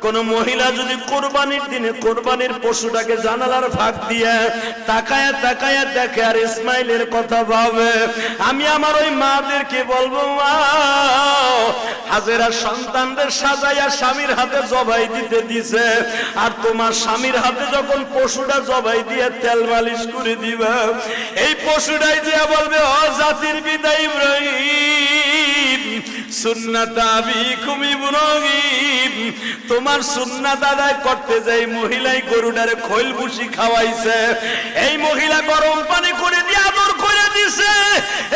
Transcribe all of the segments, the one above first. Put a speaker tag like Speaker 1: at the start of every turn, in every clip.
Speaker 1: কোন মহিলা যদি কোরবানির দিনে কোরবানির পশুটাকে জানালার ফাঁক দিয়ে তাকায়া তাকায়া দেখে আর ইসমাইলের কথা ভাবে, আমি আমার ওই মাদেরকে বলবো, মা হাজেরা সন্তানদের সাজাইয়া স্বামীর হাতে জবাই দিতে দিছে, আর তোমার স্বামীর হাতে যখন পশুটা জবাই দিয়ে তেল মালিশ করে দিবা, এই পশুটাই দিয়া বলবে, ও জাতির পিতা ইব্রাহিম, সুন্নাত আবিকুম ইব্রাহিম, তোমার সুন্নাত আদায় করতে যাই মহিলাই গরুটারে খৈল ভুসি খাওয়াইছে, এই মহিলা গরম পানি করে দিয়ে আদর করে দিছে,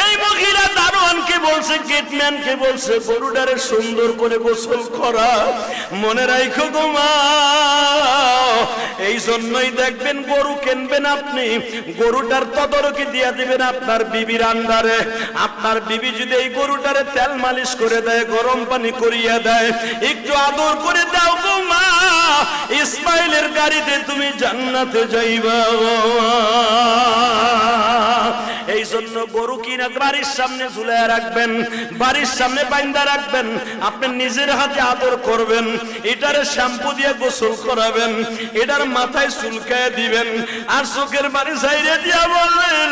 Speaker 1: এই মহিলা দারোয়ানকে বলছে, গেটম্যানকে বলছে গরুটারে সুন্দর করে গোসল করা। মনে রাখো গো মা, এই জন্যই দেখবেন গরু কিনবেন আপনি, গরুটার তদারকি দিয়ে দিবেন আপনার বিবির আন্ডারে। আপনার বিবি যদি এই গরুটারে তেল মালিশ করে দেয়, গরম পানি করিয়া দেয়, একটু আদর করে দাও গো মা, ইসমাইলের গাড়িতে তুমি জান্নাতে যাইবা। এই জন্য গরু কিনা বাড়ির সামনে ঝুলাইয়া রাখবেন, বাড়ির সামনে বাইন্দা রাখবেন, আপনি নিজের হাতে আদর করবেন, এটারে শ্যাম্পু দিয়ে গোসল করাবেন, এটার মাথায় চুলকায় দিবেন, আর চোখের বাড়ি ছাইরে দিয়া বলবেন,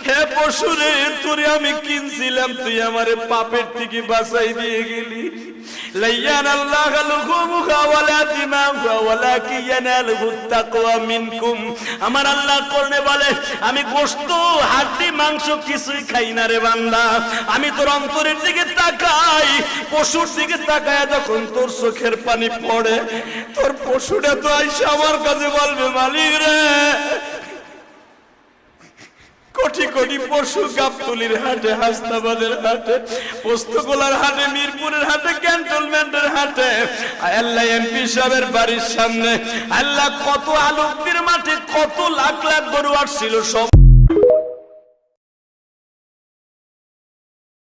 Speaker 1: হে পশুরে, তোরে আমি কিনছিলাম, তুই আমারে পাপের থেকে বাঁচাই দিয়ে গেলি। আমার আল্লাহ কোরআনে বলে, আমি গোশত হাড্ডি মাংস কিছুই খাই না রে বান্দা, আমি তোর অন্তরের দিকে তাকাই, পশুর দিকে তাকায় যখন তোর চোখের পানি পড়ে, তোর পশুটা তো আইসা আমার কাছে বলবে, মালিক রে, কোটি কোটি পশু গাবতলির হাটে, হাসনাবাদের হাটে, পোস্তগোলার হাটে, মিরপুরের হাটে, ক্যান্টনমেন্টের হাটে, আল্লাহ এমপি সাহেবের বাড়ির সামনে, আল্লাহ কত আলোকদের মাঠে কত লাখ লাখ গরু আসছিল, সব